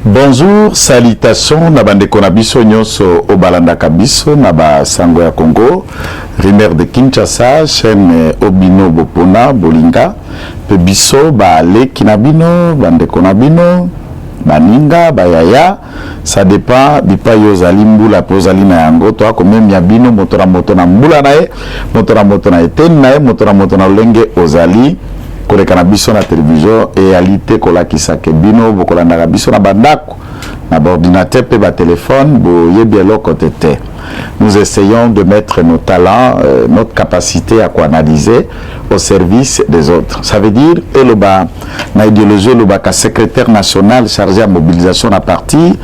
Bonjour, salutations, nabande konabiso nyoso obalanda kabiso naba sango ya Congo, Rimer de Kinshasa, chaîne Obino Bopona Bolinga, pe biso ba le kinabino, bande konabino, baninga, bayaya, ça dépend bipa yozali mbula pozali na yango, to ako même yabino motora motona mbula nae, motora motona eten nae, motora motona lenge ozali. Kolekana biso na télévision et alité kolakisa ke bino bokolanda biso na bandako na ordinateur pe ba téléphone bo yebelo côté. Nous essayons de mettre nos talents, notre capacité à analyser au service des autres. Ça veut dire eloba na idéologie eloba ka secrétaire national chargé à mobilisation à parti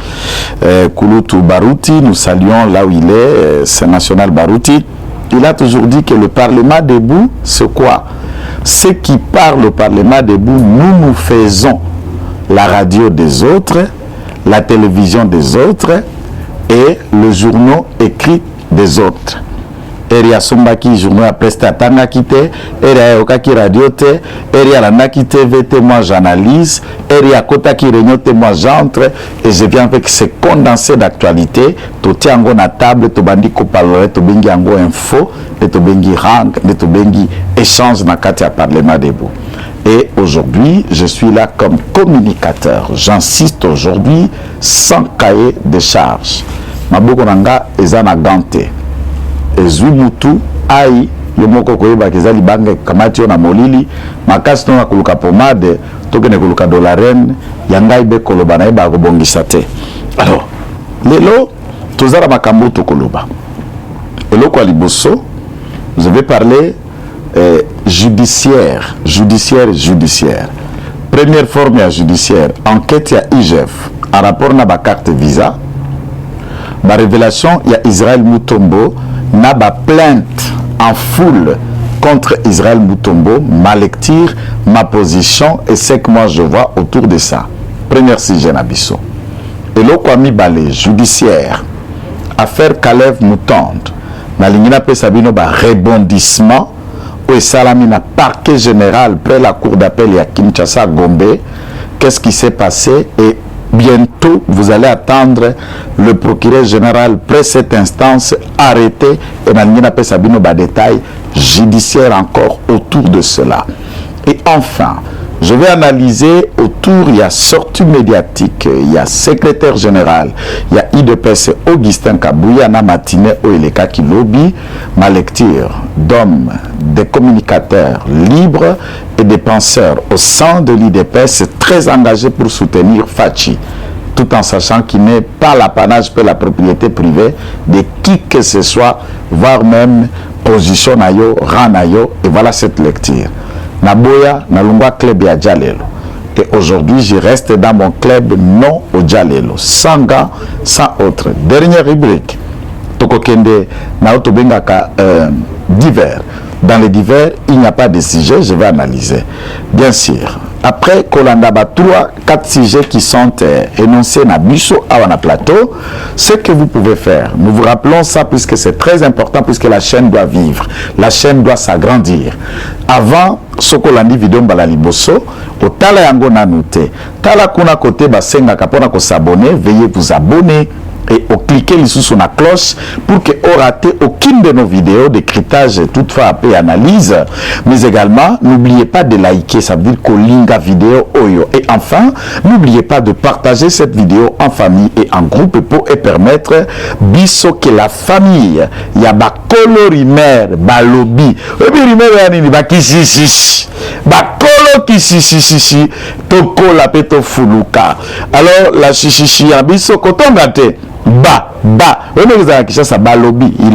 Kulutu Baruti, nous saluons là où il est, c'est National Baruti. Il a toujours dit que le Parlement debout, c'est quoi? Ceux qui parlent au Parlement debout, nous faisons la radio des autres, la télévision des autres et le journal écrit des autres. Eria Sombaki, journal presse Tanga Kite, Eria Okaki Radio Te, Eria Lanaki TV, moi j'analyse, Eria Kotaki Réunion, moi j'entre, et je viens avec ces condensés d'actualité, to tiango na table, to bandi kopalore, to bengi ango info, et to bengi rang, et to bengi échange na katia parlement debout. Et aujourd'hui, je suis là comme communicateur. J'insiste aujourd'hui, sans cahier de charge. Maboko nanga ezana gante. Ezui mutu ai yomoko koyeba kezali bange kamati na molili makasi tona kuluka pomade tokene kuluka dolaren yangai be koloba na eba ko bongisa te. Alors lelo tozala makambo to koloba eloko liboso vous avez parlé judiciaire. Première forme ya judiciaire, enquête ya IGF en rapport na ba carte visa, ba révélation ya Israël Mutombo na ba plainte en foule contre Israël Mutombo, ma lecture, ma position et ce que moi je vois autour de ça. Première sujet Nabiso. Et le Kwami Balé, judiciaire, affaire Kalev Moutonde, na lingina pe sabino ba rebondissement au salami na parquet général près la cour d'appel à Kinshasa Gombe. Qu'est-ce qui s'est passé? Et bientôt, vous allez attendre le procureur général près cette instance arrêté et n'a pas sabino ba détail judiciaire encore autour de cela. Et enfin, je vais analyser autour, il y a sortie médiatique, il y a secrétaire général, il y a IDPS Augustin Kabouya, na matinée au Eleka qui lobby, ma lecture d'hommes, des communicateurs libres et des penseurs au sein de l'IDPS très engagés pour soutenir Fachi, tout en sachant qu'il n'est pas l'apanage de la propriété privée de qui que ce soit, voire même position nayo, rang nayo, et voilà cette lecture. Naboya, Nalungwa club ya Djalelo. Et aujourd'hui, je reste dans mon club non au Djalelo. Sans gars, sans autre. Dernière rubrique. Tokokende, Naotobengaka divers. Dans les divers, il n'y a pas de sujet, je vais analyser. Bien sûr. Après, Kolandaba 3-4 sujets qui sont énoncés na Bisso à Wana Plateau, ce que vous pouvez faire. Nous vous rappelons ça puisque c'est très important, puisque la chaîne doit vivre. La chaîne doit s'agrandir. Avant, Sokolandi vidéo Mbalali Bosso, au Tala Yango Nanute, Tala Kuna Kote Basenga Kapona ko s'abonner, veuillez vous abonner. Et au cliquer sur la cloche pour que vous ratez aucune de nos vidéos de cryptage toutefois après analyse. Mais également, n'oubliez pas de liker, ça veut dire qu'on linga vidéo oyo. Et enfin, n'oubliez pas de partager cette vidéo en famille et en groupe pour permettre biso que la famille y a ba colorimer ba lobby. Rimer yani ba kisisi. Ba kolo kisisi toko la peto fuluka. Alors la chichichi ya biso kotongate. Il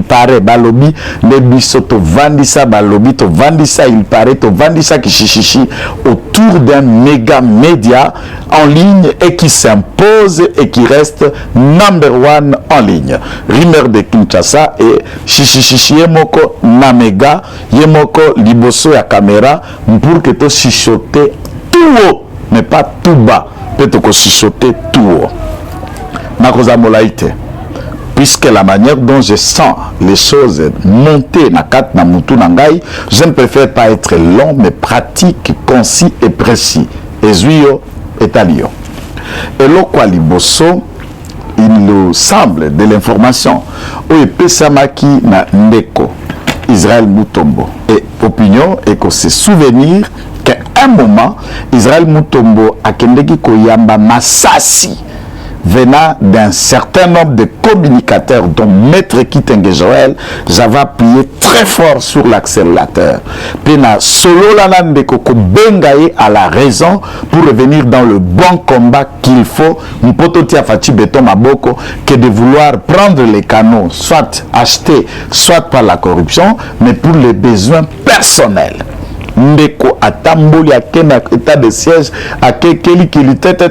paraît balobi le biso to vandisa balobi to vandisa il paraît to vandisa qui chichichi autour d'un méga média en ligne et qui s'impose et qui reste number one en ligne. Rimer de Kinshasa et chichichi yemoko na méga yemoko liboso ya caméra pour que to chichoter tout haut mais pas tout bas, peut to chichoter tout haut. Puisque la manière dont je sens les choses monter na kat na mutu nangai, je ne préfère pas être long mais pratique, concis et précis. Ezuyo et Talio. Et l'Okwaliboso, il nous semble de l'information où il peut s'amaki na Ndeko, Israël Mutombo. Et opinion est que se souvenir qu'à un moment, Israël Mutombo a kendeki koyamba masasi venant d'un certain nombre de communicateurs, dont Maître Kitenge Joël, j'avais appuyé très fort sur l'accélérateur. Pena solo lanande koko bengaye à la raison pour revenir dans le bon combat qu'il faut, mpototia fati beton maboko, que de vouloir prendre les canaux, soit achetés, soit par la corruption, mais pour les besoins personnels. Ndeko atamboli akena état de siège akekeli kili tete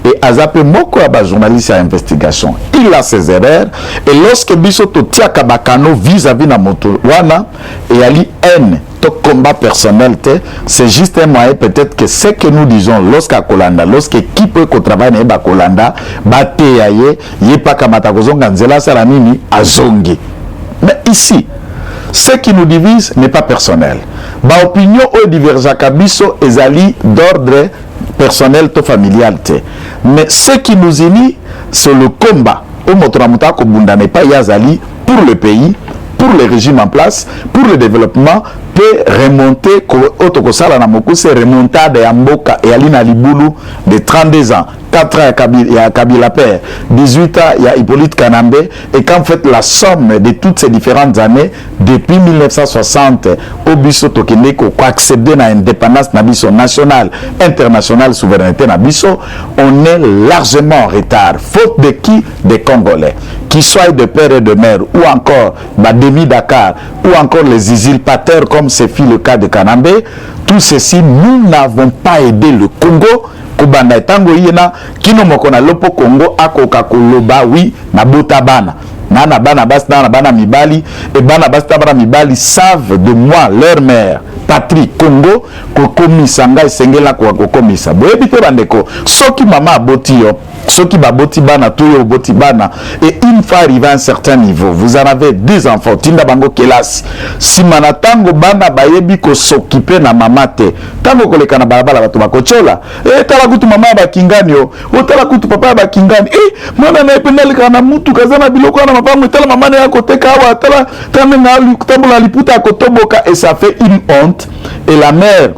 et azape moko ya ba journaliste à investigation. Il a ses erreurs et lorsque biso to tiaka bakano vis-à-vis na moto wana et ali haine to combat personnel te, c'est juste un moyen peut-être que ce que nous disons lorsqu'à Kolanda, lorsque qui peut qu'on travaille na ba Kolanda ba te yaye yepa kamata kozonga nzela sala nini azongi. Mais ici ce qui nous divise n'est pas personnel. Ba opinion ou divergent kabiso ezali d'ordre personnel to familial te. Mais ce qui nous unit, c'est le combat. Au motoramuta ko bunda n'est pas yazali pour le pays, pour le régime en place, pour le développement, peut remonter autokosala na moku c'est remontade ya mboka et alina libulu de 32 ans. 4 ans il y a Kabila Père, 18 ans il y a Hippolyte Kanambe, et qu'en fait la somme de toutes ces différentes années depuis 1960 au biso tokende ko accéder à l'indépendance nabiso nationale, internationale, souveraineté nabiso, on est largement en retard. Faute de qui? Des Congolais, qui soient de père et de mère, ou encore Bademi Dakar, ou encore les usurpateurs comme ce fut le cas de Kanambe. Tout ceci, nous n'avons pas aidé le Congo. Kubanda etango yena kino mokona lopo Congo akoka koloba oui na botabana na bana bas na bana mibali et bana bas na bana mibali savent de moi leur mère patrie Congo ko komisa ngai sengela ko komisa boyebi te bandeko soki mama aboti yo soki baboti bana to yo boti bana et une fois arrivé à un certain niveau vous en avez deux enfants tinda bango kelasi si manatango bana bayebi ko s'occuper na mama te tango koleka na balabala bato bakochola tala kutu mama ba kingani yo tala kutu papa ba kingani mwana na ependele na mutu kazana biloko na mapango tala mama na yako teka wa tala tamenga tambola liputa kotoboka et ça fait une honte et la mère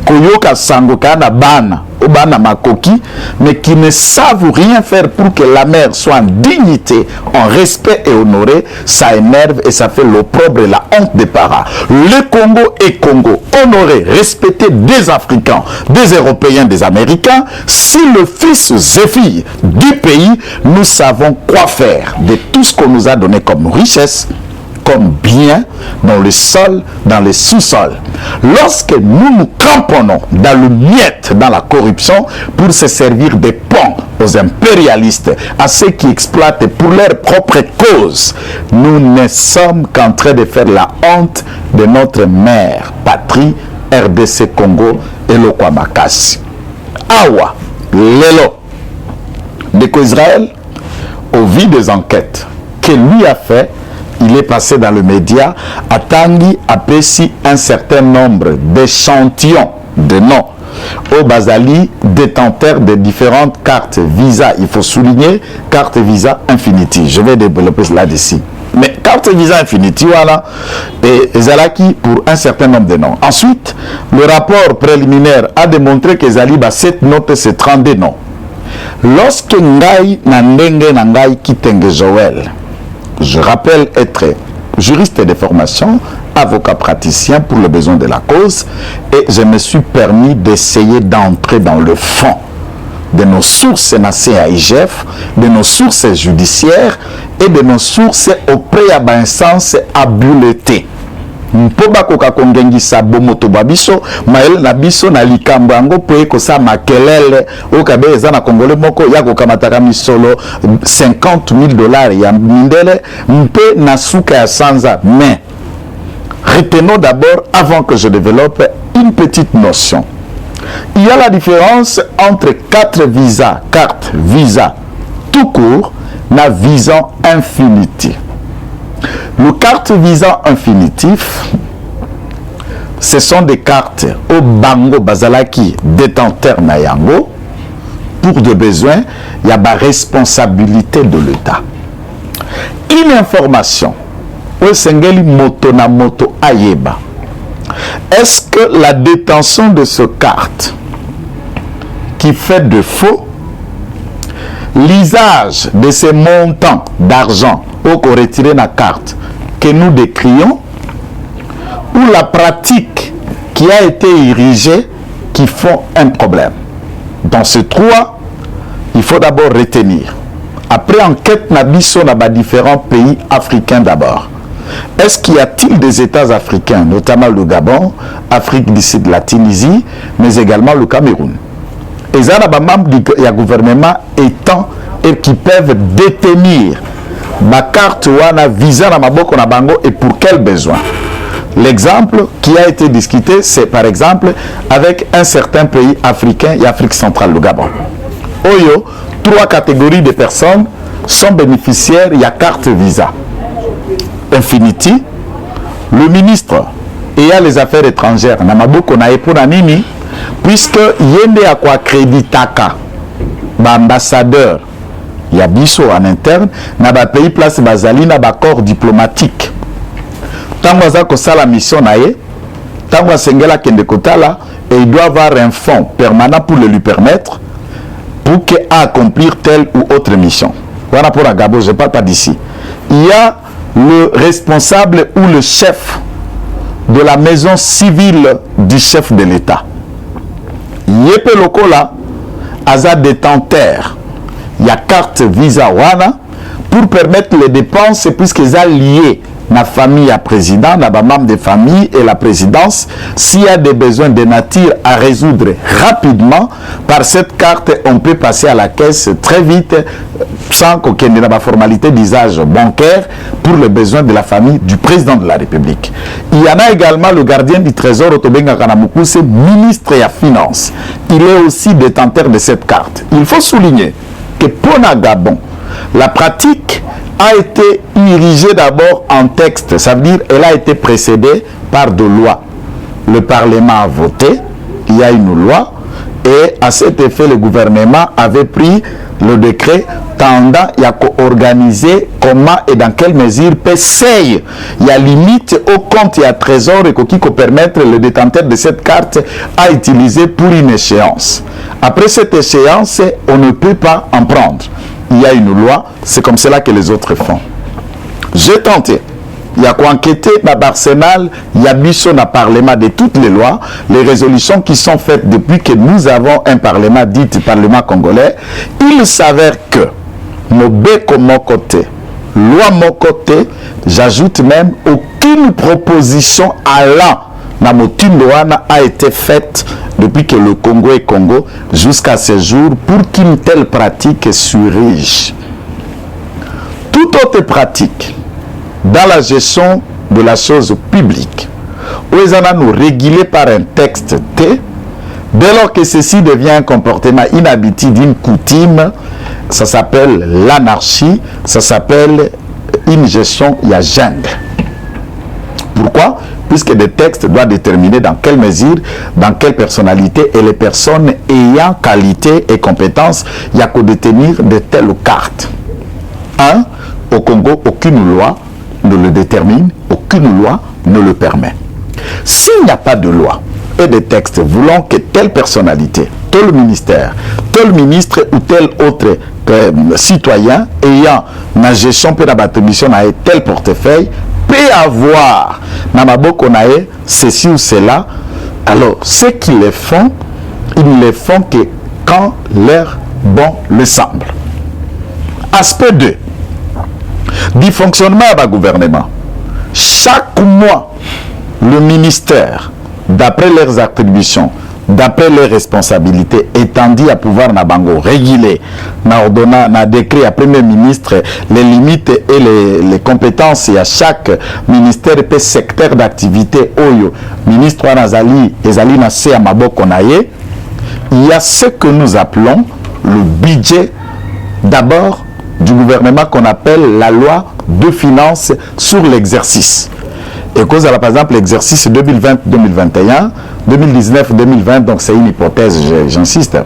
koyoka sango kana bana obana makoki mais qui ne savent rien faire pour que la mère soit en dignité, en respect et honorée, ça énerve et ça fait l'opprobre et la honte des parents. Le Congo est Congo, honoré, respecté des Africains, des Européens, des Américains. Si le fils et fille du pays, nous savons quoi faire de tout ce qu'on nous a donné comme richesse, comme bien dans le sol, dans les sous-sols. Lorsque nous nous cramponnons dans le miette, dans la corruption, pour se servir des ponts aux impérialistes, à ceux qui exploitent pour leur propre cause, nous ne sommes qu'en train de faire la honte de notre mère patrie, RDC Congo et le Kwamakasi. Awa, Lelo, de Israël, au vu des enquêtes que lui a fait, il est passé dans le média, à Tangi apprécie un certain nombre d'échantillons de noms au Bazali, détenteur de différentes cartes Visa. Il faut souligner carte Visa Infinity. Je vais développer là-dessus. Mais carte Visa Infinity, voilà, et Zalaki pour un certain nombre de noms. Ensuite, le rapport préliminaire a démontré que Zaliba 7 notes, c'est 32 noms. Lorsque Ngai Nandenge Nangai Kitenge Joël, je rappelle être juriste de formation, avocat praticien pour le besoin de la cause, et je me suis permis d'essayer d'entrer dans le fond de nos sources nationales à IGF, de nos sources judiciaires et de nos sources auprès de l'instance habilitée. Mpoba koka kongengisa bomoto babiso maele na biso na likambo yango po ekosa makelele okabe eza na Congolais moko ya kokamataka misolo $50,000 ya mindele mpe na suka ya sanza. Mais retenons d'abord, avant que je développe, une petite notion. Il y a la différence entre cartes visa tout court na visa infinitif. Le carte Visa infinitif, ce sont des cartes au Bango Bazalaki détenteur Nayango pour des besoins, il y a la responsabilité de l'État. Une information, moto na moto ayeba. Est-ce que la détention de ce carte qui fait de faux, l'usage de ces montants d'argent pour retirer la carte que nous décrions, ou la pratique qui a été érigée qui font un problème? Dans ces trois, il faut d'abord retenir. Après enquête, Nabiso n'a pas différents pays africains d'abord. Est-ce qu'il y a-t-il des États africains, notamment le Gabon, Afrique du Sud, la Tunisie, mais également le Cameroun? Et il y a des membres du gouvernement étant et qui peuvent détenir ma carte ou un visa na maboko na bango et pour quel besoin? L'exemple qui a été discuté, c'est par exemple avec un certain pays africain et Afrique centrale, le Gabon. Oyo, 3 catégories de personnes sont bénéficiaires, il y a carte visa. Infinity, le ministre ayant les affaires étrangères, Namaboko na epona nini, puisque yende a quoi créditaka, ambassadeur, il y a biso en interne, na ba pays place bazali na ba corps diplomatique. Tango za ko sala mission na ye, tango sengela kende kotala, et il doit avoir un fonds permanent pour le lui permettre, pour qu'il accomplir telle ou autre mission. Voilà pour la Gabo, je ne parle pas d'ici. Il y a le responsable ou le chef de la maison civile du chef de l'État. Yepe Lokola, Aza détenteur, il y a carte visa wana pour permettre les dépenses puisqu'ils sont liés la famille à président, la membre de famille et la présidence, s'il y a des besoins de nature à résoudre rapidement, par cette carte, on peut passer à la caisse très vite, sans qu'il y ait pas formalité d'usage bancaire pour les besoins de la famille du président de la République. Il y en a également le gardien du Trésor, Otobenga Kanamoukouse, ministre de la Finance. Il est aussi détenteur de cette carte. Il faut souligner que pour le Gabon, la pratique a été érigée d'abord en texte, ça veut dire qu'elle a été précédée par de lois. Le Parlement a voté, il y a une loi, et à cet effet, le gouvernement avait pris le décret tendant à organiser comment et dans quelle mesure PCI. Il y a limite au compte et à trésor et qui peut permettre le détenteur de cette carte à utiliser pour une échéance. Après cette échéance, on ne peut pas en prendre. Il y a une loi, c'est comme cela que les autres font. J'ai tenté. Il y a quoi enquêter dans l'Arsenal, il y a mission dans le Parlement de toutes les lois, les résolutions qui sont faites depuis que nous avons un Parlement dit Parlement congolais. Il s'avère que nos béco mon côté, loi mon côté, j'ajoute même aucune proposition allant dans mon Tindoana a été faite depuis que le Congo est Congo jusqu'à ce jour pour qu'une telle pratique surgisse. Toute autre pratique dans la gestion de la chose publique, où ils en nous régulé par un texte T, dès lors que ceci devient un comportement inhabituel d'une coutume, ça s'appelle l'anarchie, ça s'appelle une gestion ya jungle. Pourquoi? Puisque des textes doivent déterminer dans quelle mesure, dans quelle personnalité et les personnes ayant qualité et compétences, il y a qu'à détenir de telles cartes. Au Congo, aucune loi ne le détermine, aucune loi ne le permet. S'il n'y a pas de loi et de textes voulant que telle personnalité, tel ministère, tel ministre ou tel autre citoyen ayant la gestion de la mission à tel portefeuille peut avoir ceci ou cela, alors ceux qui le font, ils ne le font que quand leur bon le semble. Aspect 2 du fonctionnement du gouvernement. Chaque mois, le ministère, d'après leurs attributions, d'après leurs responsabilités, étendues à pouvoir nabango réguler, na décret à premier ministre les limites et les compétences et à chaque ministère et secteur d'activité oyo ministre Nazali ezali na se maboko naye. Il y a ce que nous appelons le budget d'abord du gouvernement qu'on appelle la loi de finances sur l'exercice. Et cause par exemple l'exercice 2020-2021, 2019-2020, donc c'est une hypothèse, j'insiste.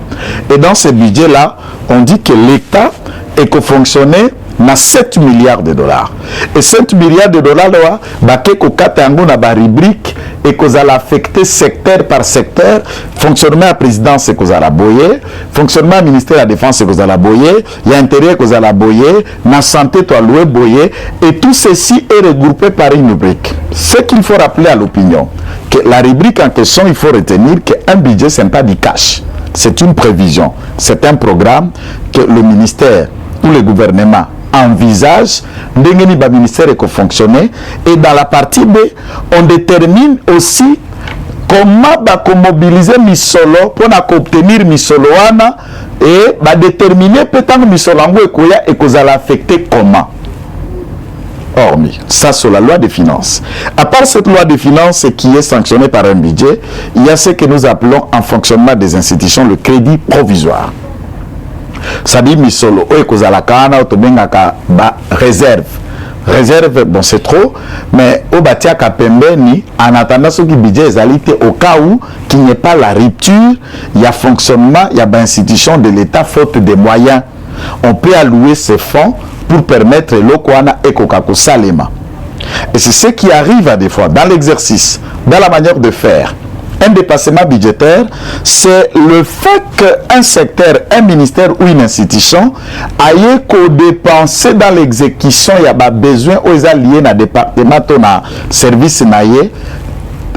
Et dans ce budget-là, on dit que l'État éco-fonctionné na 7 milliards de dollars. Et 7 milliards de dollars, là, bakeko katango na ba rubrique et qu'on a affecté secteur par secteur, fonctionnement à présidence et qu'on a boyé, fonctionnement à ministère de la défense et qu'on a boyé, il y a intérieur qu'on a boyé, na santé toi loué boyé, et tout ceci est regroupé par une rubrique. Ce qu'il faut rappeler à l'opinion, que la rubrique en question, il faut retenir qu'un budget, ce n'est pas du cash, c'est une prévision, c'est un programme que le ministère ou le gouvernement envisage ndengeni ba ministère est fonctionner, et dans la partie B on détermine aussi comment ba mobiliser misolo pour obtenir misolo wana et ba déterminer peut-être misolo ngo ekoya et que ça l'affecter comment. Hormis ça, sur la loi des finances. À part cette loi des finances qui est sanctionnée par un budget, il y a ce que nous appelons en fonctionnement des institutions le crédit provisoire. Ça dit misolo oyo kozala kana otobengaka ba réserve. Réserve, bon c'est trop, mais au batiaka pembeni en attendant ce qui budget ezalité au cas où qu'il n'y ait pas la rupture, il y a fonctionnement, il y a ba institution de l'État faute de moyens. On peut allouer ces fonds pour permettre l'okwana ekokako salema. Et c'est ce qui arrive à des fois dans l'exercice, dans la manière de faire. Un dépassement budgétaire, c'est le fait qu'un secteur, un ministère ou une institution aille qu'au dépenser dans l'exécution, il y a besoin aux alliés dans le département ou dans le service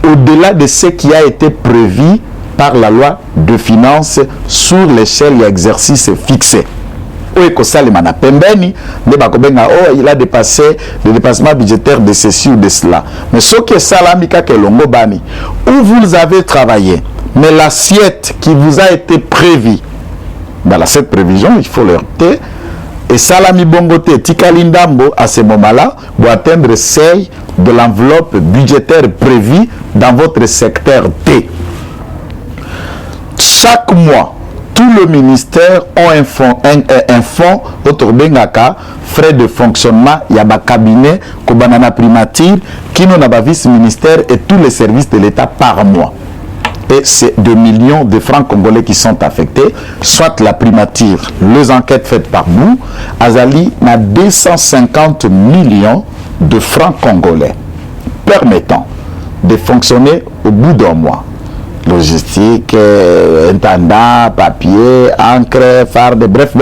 au-delà de ce qui a été prévu par la loi de finances sur l'échelle d'exercice fixé. Il a dépassé le dépassement budgétaire de ceci ou de cela. Mais ce qui est salamika que l'ongo bani, où vous avez travaillé, mais l'assiette qui vous a été prévue, dans cette prévision, il faut l'heurter, et salami bongote tikalindambo à ce moment-là, pour atteindre le seuil de l'enveloppe budgétaire prévue dans votre secteur T. Chaque mois, tout le ministère a un fonds autour d'Engaka, frais de fonctionnement, il y a un cabinet, Kobanana primature, qui nous a vice-ministère et tous les services de l'État par mois. Et c'est 2 millions de francs congolais qui sont affectés, soit la primature, les enquêtes faites par nous, Azali a 250 millions de francs congolais permettant de fonctionner au bout d'un mois. Logistique, intendant, papier, encre, farde, bref,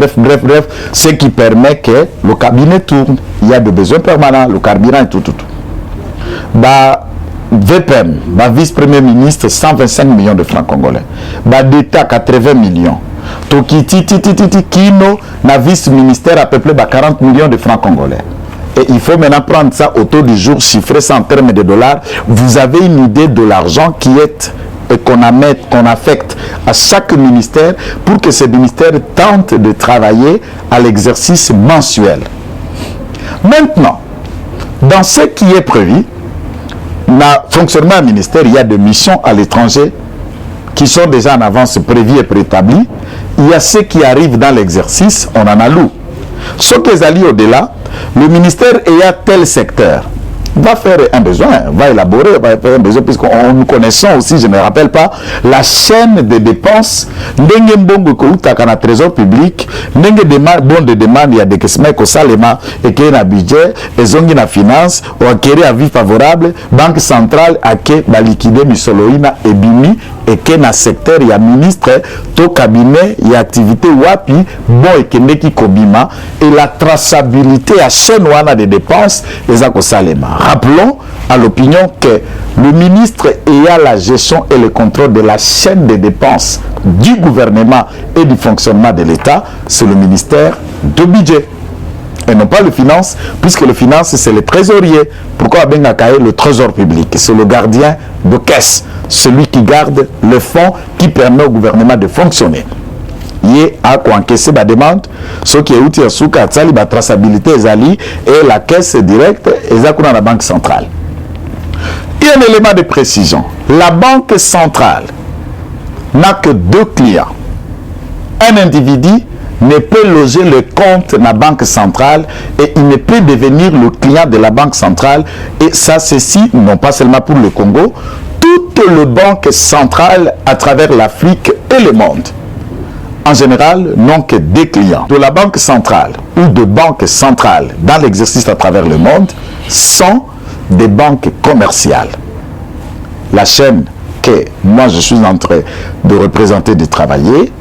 ce qui permet que le cabinet tourne. Il y a des besoins permanents, le carburant et tout. VPM, vice-premier ministre, 125 millions de francs congolais. D'État, 80 millions. Kino, na vice-ministère, à peu près 40 millions de francs congolais. Et il faut maintenant prendre ça au taux du jour, chiffré ça en termes de dollars. Vous avez une idée de l'argent qui est qu'on affecte à chaque ministère pour que ce ministère tente de travailler à l'exercice mensuel. Maintenant, dans ce qui est prévu, dans le fonctionnement du ministère, il y a des missions à l'étranger qui sont déjà en avance prévues et préétablies. Il y a ce qui arrive dans l'exercice, on en a loup. Ce qui est allé au-delà, le ministère ayant tel secteur va faire un besoin, va élaborer, va faire un besoin, puisqu'on nous connaissons aussi, je ne me rappelle pas, la chaîne de dépenses, ndenge mbongo koutaka na trésor public, ndenge bon de demande, il y a des questions ko salema, et qu'il y a un budget, et zongi na finance, ou acquérir avis favorable, banque centrale, a ke ba liquider misoloina et bimi, et que na secteur, il y a ministre, to cabinet, il y a activité wapi, bon et que neki kobima, et la traçabilité à chaîne wana de dépenses, les a ko salema. Rappelons à l'opinion que le ministre ayant la gestion et le contrôle de la chaîne des dépenses du gouvernement et du fonctionnement de l'État, c'est le ministère de budget. Et non pas le finance, puisque le finance, c'est le trésorier. Pourquoi Bengakaye, le trésor public? C'est le gardien de caisse, celui qui garde le fonds qui permet au gouvernement de fonctionner. Il a encaissé la demande, ce qui est outil à souka, la traçabilité et la caisse directe et la banque centrale. Il y a un élément de précision. La banque centrale n'a que 2 clients. Un individu ne peut loger le compte de la banque centrale et il ne peut devenir le client de la banque centrale. Et ça, ceci, non pas seulement pour le Congo, toute toutes les banques centrales à travers l'Afrique et le monde, en général, n'ont que des clients. De la banque centrale ou de banques centrales dans l'exercice à travers le monde sont des banques commerciales. La chaîne que moi je suis en train de représenter, de travailler,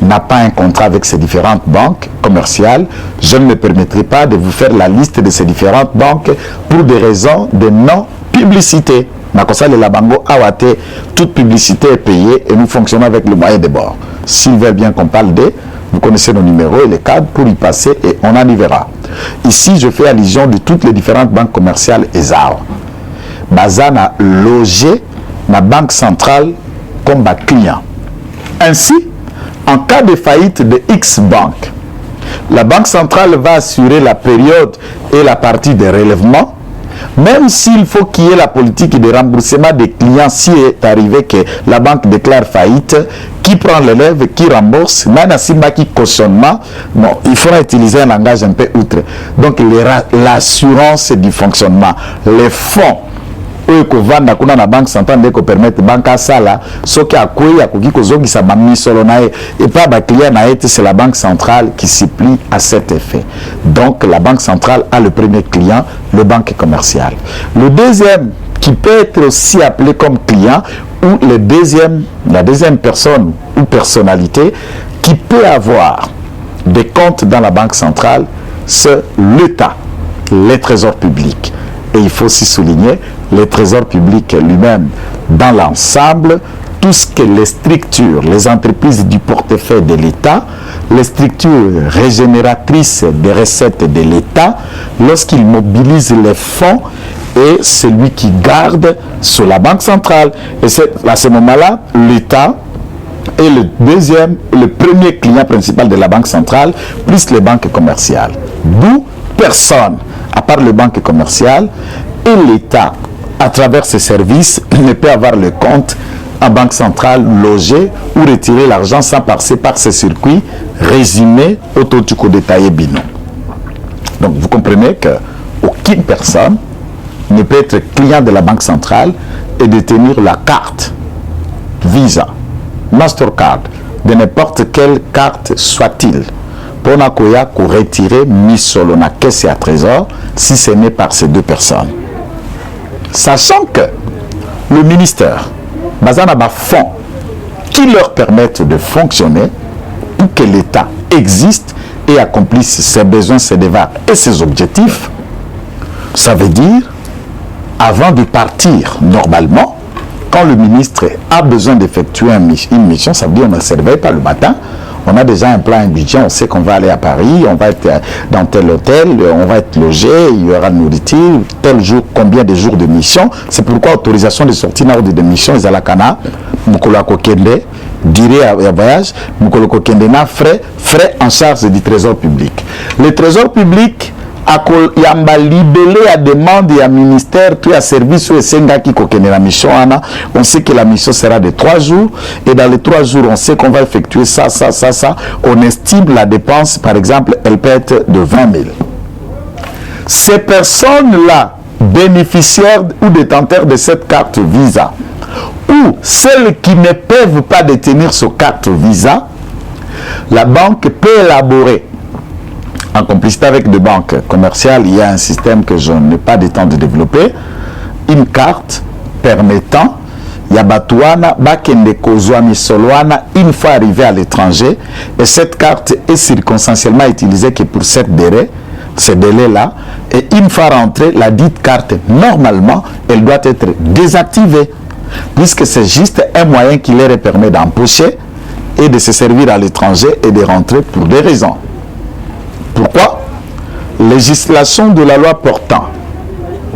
n'a pas un contrat avec ces différentes banques commerciales. Je ne me permettrai pas de vous faire la liste de ces différentes banques pour des raisons de non-publicité. Toute publicité est payée et nous fonctionnons avec le moyen de bord. S'ils veulent bien qu'on parle d'eux, vous connaissez nos numéros et les cadres pour y passer et on en y verra. Ici, je fais allusion de toutes les différentes banques commerciales et ZAO. Bazana logé la banque centrale comme client. Ainsi, en cas de faillite de X banque, la banque centrale va assurer la période et la partie de relèvement, même s'il faut qu'il y ait la politique de remboursement des clients s'il est arrivé que la banque déclare faillite, qui prend l'élève, qui rembourse, même qui cautionnement, bon, il faudra utiliser un langage un peu outre. Donc l'assurance du fonctionnement, les fonds, eux que vanda kuna na banque centrale ndeko permettre banque à ça là ce qui a quoi ya koki kozongi sa bami solo na et pas ba client na été c'est la banque centrale qui s'y plie à cet effet. Donc la banque centrale a le premier client, le banque commercial. Le deuxième qui peut être aussi appelé comme client ou la deuxième personne ou personnalité qui peut avoir des comptes dans la banque centrale, c'est l'État, les trésors publics. Et il faut aussi souligner le trésor public lui-même dans l'ensemble, tout ce que les structures, les entreprises du portefeuille de l'État, les structures régénératrices des recettes de l'État, lorsqu'ils mobilisent les fonds, et celui qui garde sur la banque centrale. Et c'est à ce moment-là, l'État est le premier client principal de la banque centrale, plus les banques commerciales. D'où personne, à part les banques commerciales, et l'État, à travers ses services, ne peut avoir le compte en banque centrale, loger ou retirer l'argent sans passer par ces circuits résumés autotico détaillé bino. Donc vous comprenez qu'aucune personne ne peut être client de la banque centrale et détenir la carte Visa, Mastercard, de n'importe quelle carte soit-il, pour retirer mis solo na caisse et à trésor si ce n'est par ces deux personnes. Sachant que le ministère bazana ba fonds qui leur permettent de fonctionner pour que l'État existe et accomplisse ses besoins, ses devoirs et ses objectifs, ça veut dire avant de partir normalement, quand le ministre a besoin d'effectuer une mission, ça veut dire qu'on ne se réveille pas le matin, on a déjà un plan, un budget, on sait qu'on va aller à Paris, on va être dans tel hôtel, on va être logé, il y aura nourriture, tel jour, combien de jours de mission. C'est pourquoi autorisation de sortie d'ordre de mission, ils ont la cana, Mukolo Kokende, durée à voyage, Mukolo Kokende na frais en charge du trésor public. Le trésor public, yamba libellé à demande et à ministère, tout à service ou senga qui kokene la mission, on sait que la mission sera de 3 jours et dans les 3 jours on sait qu'on va effectuer ça, on estime la dépense par exemple elle peut être de 20 000. Ces personnes-là, bénéficiaires ou détenteurs de cette carte Visa ou celles qui ne peuvent pas détenir cette carte Visa, la banque peut élaborer en complicité avec des banques commerciales, il y a un système que je n'ai pas de temps de développer, une carte permettant Yabatouana, Bakende Kozouami Solwana, une fois arrivé à l'étranger, et cette carte est circonstanciellement utilisée que pour ces délais-là, et une fois rentrée, la dite carte, normalement, elle doit être désactivée, puisque c'est juste un moyen qui leur permet d'empocher et de se servir à l'étranger et de rentrer pour des raisons. Pourquoi? Législation de la loi portant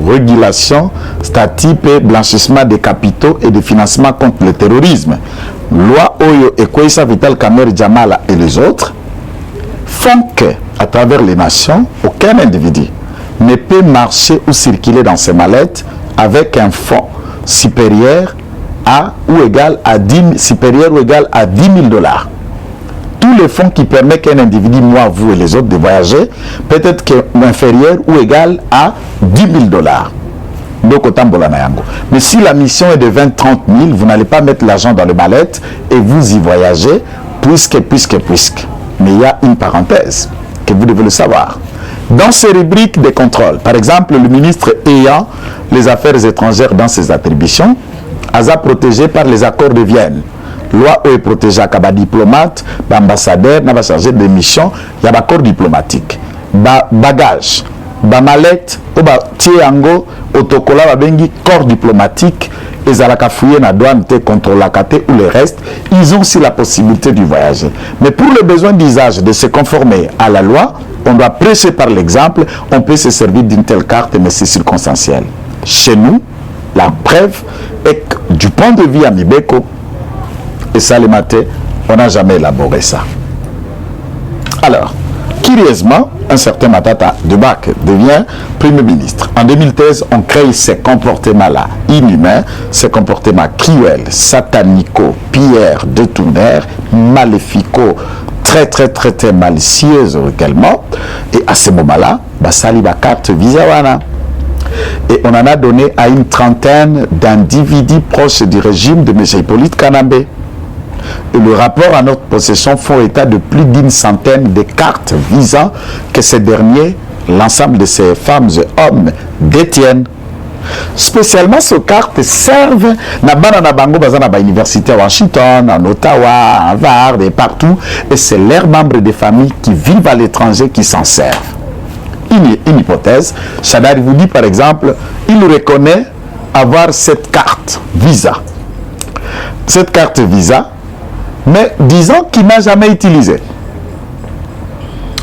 régulation, statut et blanchissement des capitaux et de financement contre le terrorisme, loi Oyo et Kwesa Vital Kamer Djamala et les autres, font que, à travers les nations, aucun individu ne peut marcher ou circuler dans ses mallettes avec un fonds supérieur à ou égal à 10 000 $. Tous les fonds qui permettent qu'un individu, moi, vous et les autres, de voyager, peut être inférieur ou égal à 10 000 $. Mais si la mission est de 20-30 000, vous n'allez pas mettre l'argent dans les mallettes et vous y voyagez, puisque. Mais il y a une parenthèse que vous devez le savoir. Dans ces rubriques de contrôle, par exemple, le ministre ayant les affaires étrangères dans ses attributions, a protégé par les accords de Vienne. Loi est protégée à diplomate, ambassadeur, chargé de mission, il y a accord diplomatique. Bagage, mallette, tiango, autocollant, corps diplomatique, et à fouiller la douane, contre la KT ou le reste, ils ont aussi la possibilité de voyager. Mais pour le besoin d'usage de se conformer à la loi, on doit prêcher par l'exemple, on peut se servir d'une telle carte, mais c'est circonstanciel. Chez nous, la preuve est que du point de vue à Mibeko et Salimate, on n'a jamais élaboré ça. Alors, curieusement, un certain Matata Debac devient Premier ministre. En 2013, on crée ces comportements-là inhumains, ces comportements cruels, satanico, pierres, détourneurs, maléfico, très malicieux également. Et à ce moment-là, Basali carte visa wana. Et on en a donné à une trentaine d'individus proches du régime de M. Hippolyte Kanambe. Et le rapport à notre possession font état de plus d'une centaine de cartes visant que ces derniers, l'ensemble de ces femmes et hommes, détiennent. Spécialement, ces cartes servent à l'université à Washington, en Ottawa, à Harvard et partout. Et c'est leurs membres des familles qui vivent à l'étranger qui s'en servent. Une hypothèse, Chadari vous dit par exemple, il reconnaît avoir cette carte Visa. Cette carte Visa, mais disons qu'il n'a jamais utilisé.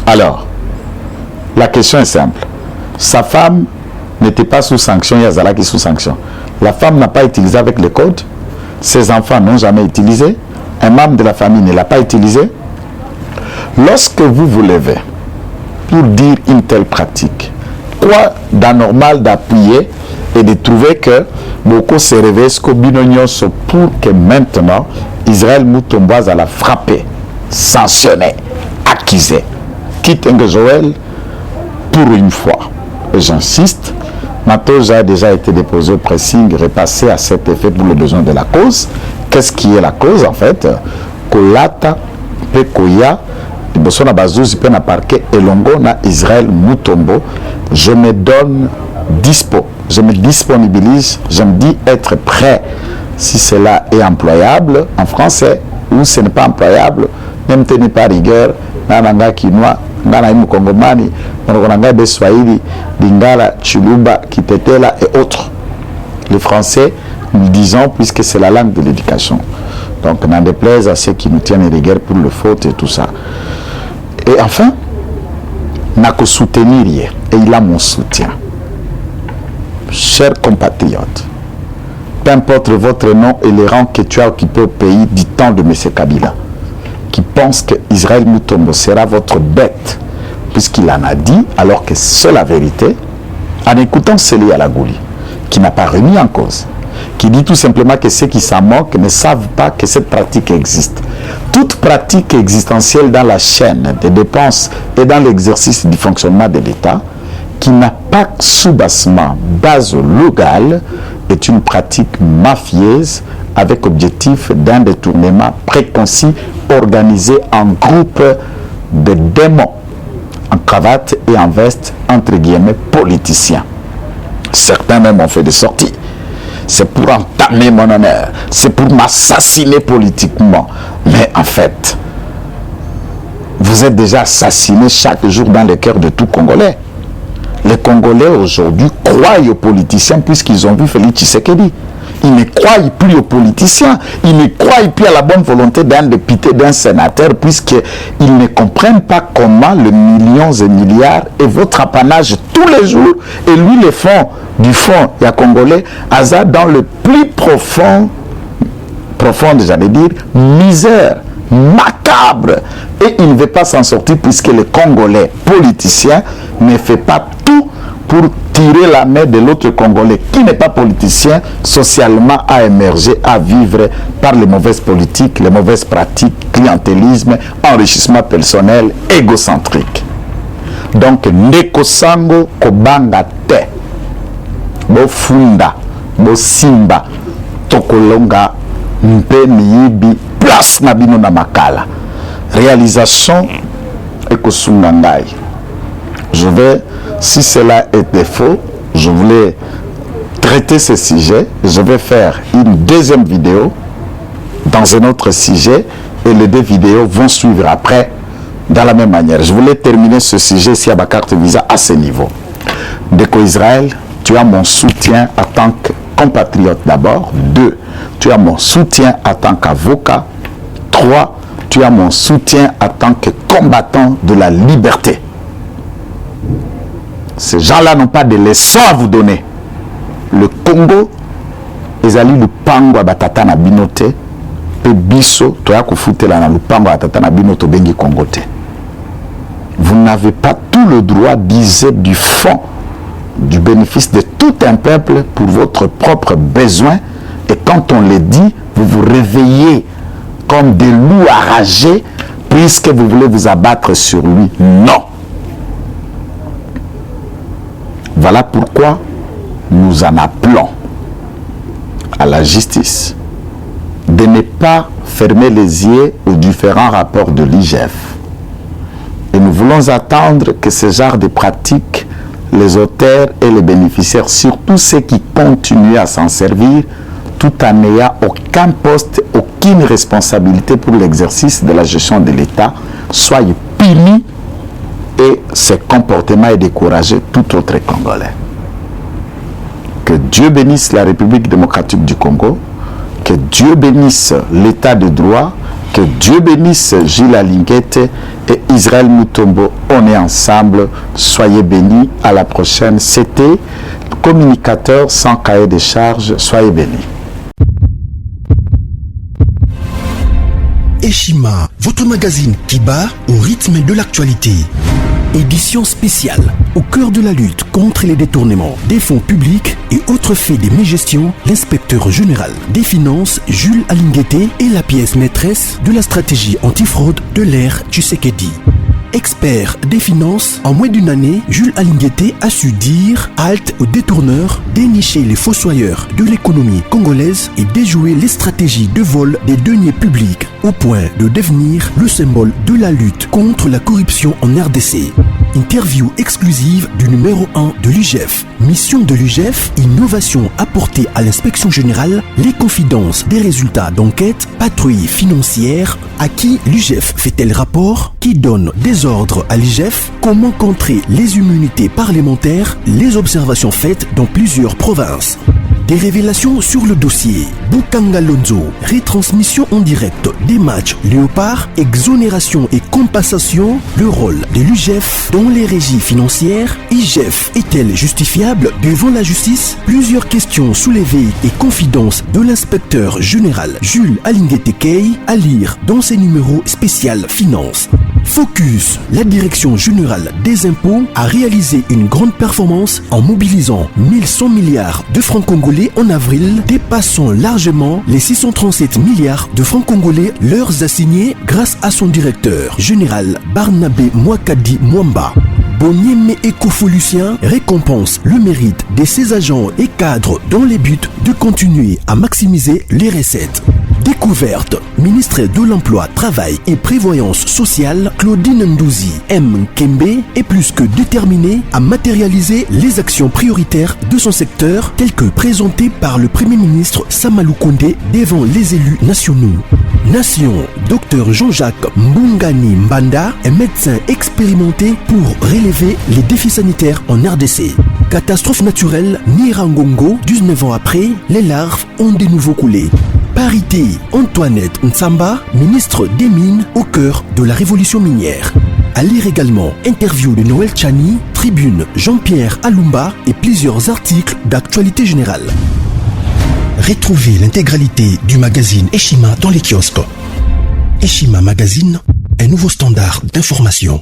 Alors, la question est simple. Sa femme n'était pas sous sanction, Yazala qui est sous sanction. La femme n'a pas utilisé avec le code. Ses enfants n'ont jamais utilisé. Un membre de la famille ne l'a pas utilisé. Lorsque vous vous levez pour dire une telle pratique, quoi d'anormal d'appuyer et de trouver que beaucoup se réveillent pour que maintenant Israël Mutomboise a frappé, sanctionné, accusé. Quitte un Joël pour une fois. Et j'insiste, Matos a déjà été déposé au pressing, repassé à cet effet pour le besoin de la cause. Qu'est-ce qui est la cause en fait? Kolata, Pekoya, Bosona Bazouzi, Pena Parquet, Elongo, na Israël Mutombo. Je me donne dispo, je me disponibilise, je me dis être prêt. Si cela est employable en français ou ce n'est pas employable, même tenez pas rigueur, Nananga Kinois, Nana Imu Kongomani, Nananga Beswahili, Lingala, Chuluba, Kitetela et autres. Les Français, nous disons, puisque c'est la langue de l'éducation. Donc, n'en déplaise à ceux qui nous tiennent rigueur pour le faute et tout ça. Et enfin, n'a que soutenir, et il a mon soutien. Chers compatriotes, peu importe votre nom et les rangs que tu as occupés au pays du temps de M. Kabila, qui pense que Israël Mutombo sera votre bête, puisqu'il en a dit, alors que c'est la vérité, en écoutant Célie Alagouli, qui n'a pas remis en cause, qui dit tout simplement que ceux qui s'en moquent ne savent pas que cette pratique existe. Toute pratique existentielle dans la chaîne des dépenses et dans l'exercice du fonctionnement de l'État, qui n'a pas sous-bassement base légale, est une pratique mafieuse avec objectif d'un détournement préconcis organisé en groupe de démons en cravate et en veste, entre guillemets, politiciens. Certains même ont fait des sorties. C'est pour entamer mon honneur, c'est pour m'assassiner politiquement. Mais en fait, vous êtes déjà assassiné chaque jour dans le cœur de tout Congolais. Les Congolais aujourd'hui croient aux politiciens puisqu'ils ont vu Félix Tshisekedi. Ils ne croient plus aux politiciens, ils ne croient plus à la bonne volonté d'un député, d'un sénateur, puisqu'ils ne comprennent pas comment le millions et milliards est votre apanage tous les jours. Et lui, les fonds du fonds, il y a Congolais, Aza dans le plus profond, j'allais dire, misère, macabre. Et il ne veut pas s'en sortir puisque le Congolais politicien ne fait pas tout pour tirer la main de l'autre Congolais qui n'est pas politicien, socialement à émerger, à vivre par les mauvaises politiques, les mauvaises pratiques, clientélisme, enrichissement personnel, égocentrique. Donc, Ndeko Sango Kobanga Te. bofunda bosimba tokolonga mpe miyibi place na bino na makala réalisation ekosunga ngai. Je vais, si cela était faux, je voulais traiter ce sujet. Je vais faire une deuxième vidéo dans un autre sujet et les deux vidéos vont suivre après dans la même manière. Je voulais terminer ce sujet si à ma carte visa à ce niveau. Déco Israël, tu as mon soutien en tant que compatriote d'abord. 2, tu as mon soutien en tant qu'avocat. 3, tu as mon soutien en tant que combattant de la liberté. Ces gens-là n'ont pas de leçons à vous donner. Le Congo, ils allaient le pango à batata na binote, pe biso, toya kufutela na le pango à batata na binoto bengi kongote. Vous n'avez pas tout le droit d'user du fond, du bénéfice de tout un peuple pour votre propre besoin. Et quand on le dit, vous vous réveillez comme des loups enragés puisque vous voulez vous abattre sur lui. Non. Voilà pourquoi nous en appelons à la justice de ne pas fermer les yeux aux différents rapports de l'IGF. Et nous voulons attendre que ce genre de pratiques, les auteurs et les bénéficiaires, surtout ceux qui continuent à s'en servir, tout en n'ayant aucun poste, aucune responsabilité pour l'exercice de la gestion de l'État, soient punis et ce comportement est découragé tout autre Congolais. Que Dieu bénisse la République démocratique du Congo, que Dieu bénisse l'État de droit, que Dieu bénisse Jules Alinguete et Israël Mutombo. On est ensemble, soyez bénis, à la prochaine. C'était communicateur sans cahier de charges, soyez bénis. Eshima, votre magazine qui bat au rythme de l'actualité. Édition spéciale, au cœur de la lutte contre les détournements des fonds publics et autres faits de mégestion, l'inspecteur général des finances Jules Alinguete est la pièce maîtresse de la stratégie antifraude de l'ère Tshisekedi. Expert des finances, en moins d'une année, Jules Alinguete a su dire halte aux détourneurs, dénicher les fossoyeurs de l'économie congolaise et déjouer les stratégies de vol des deniers publics au point de devenir le symbole de la lutte contre la corruption en RDC. Interview exclusive du numéro 1 de l'IGF. Mission de l'IGF, innovation apportée à l'inspection générale, les confidences des résultats d'enquête, patrouille financière, à qui l'IGF fait-elle rapport, qui donne des ordres à l'IGF, comment contrer les immunités parlementaires, les observations faites dans plusieurs provinces. Des révélations sur le dossier Bukanga Lonzo, retransmission en direct des matchs Léopard, exonération et compensation, le rôle de l'IGF dans les régies financières, IGF est-elle justifiable devant la justice? Plusieurs questions soulevées et confidences de l'inspecteur général Jules Alinguete Kei à lire dans ses numéros spécial Finance. Focus, la direction générale des impôts a réalisé une grande performance en mobilisant 1100 milliards de francs congolais en avril, dépassant largement les 637 milliards de francs congolais leurs assignés grâce à son directeur général Barnabé Mwakadi Mwamba. Bonieme Ecofo-Lucien récompense le mérite de ses agents et cadres dans les buts de continuer à maximiser les recettes. Découverte, ministre de l'Emploi, Travail et Prévoyance sociale, Claudine Ndouzi M. Kembe est plus que déterminée à matérialiser les actions prioritaires de son secteur telles que présentées par le Premier ministre Samalou Kondé devant les élus nationaux. Nation, Dr Jean-Jacques Mbungani Mbanda est médecin expérimenté pour relever les défis sanitaires en RDC. Catastrophe naturelle, Nirangongo, 19 ans après, les larves ont de nouveau coulé. Parité, Antoinette Nsamba, ministre des Mines au cœur de la révolution minière. À lire également interview de Noël Chani, tribune Jean-Pierre Alumba et plusieurs articles d'actualité générale. Retrouvez l'intégralité du magazine Eshima dans les kiosques. Eshima Magazine, un nouveau standard d'information.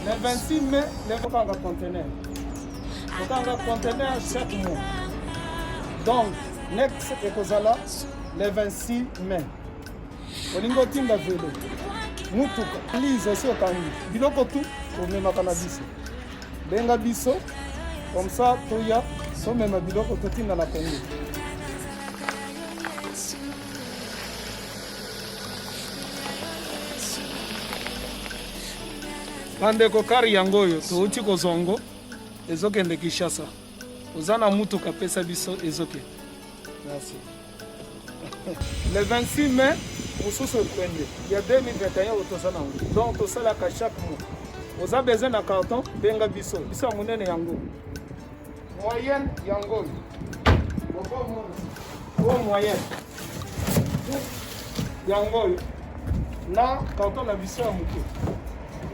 Le 26 mai, le conteneur. Le conteneur 7 mois. Donc, next Ekozala, le 26 mai. olingi otinda velo mutuka lise esi okangi biloko tu omemaka na biso benga biso comme ça toya tomema biloko totinda na Congo. bandeko kari yango oyo touti kozongo ezokende Kinshasa oza na mutuka pesa biso ezoke. Merci. Le 26 mai mosusu ekwende ya 2021 otoza nango donc tosalaka chaque mois oza besoin na carton benga biso biso ya monene yango moyenne yango oyo moyenne yango oyo na carton na biso ya moke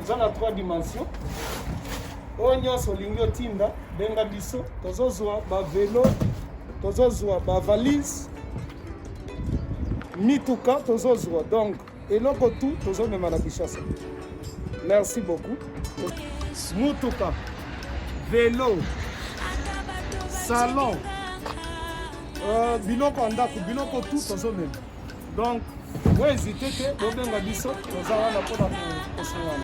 oza na 3 dimensions oyo nyonso olingi otinda benga biso tozozwa bavelo tozozwa bavalise mituka tozozwa donc eloko tu tozomema na Kinshasa. Merci beaucoup. Mutuka vélo salon biloko ndako biloko tu tozomema donc bo hésite te bobenga biso toza wana mpona kosungana.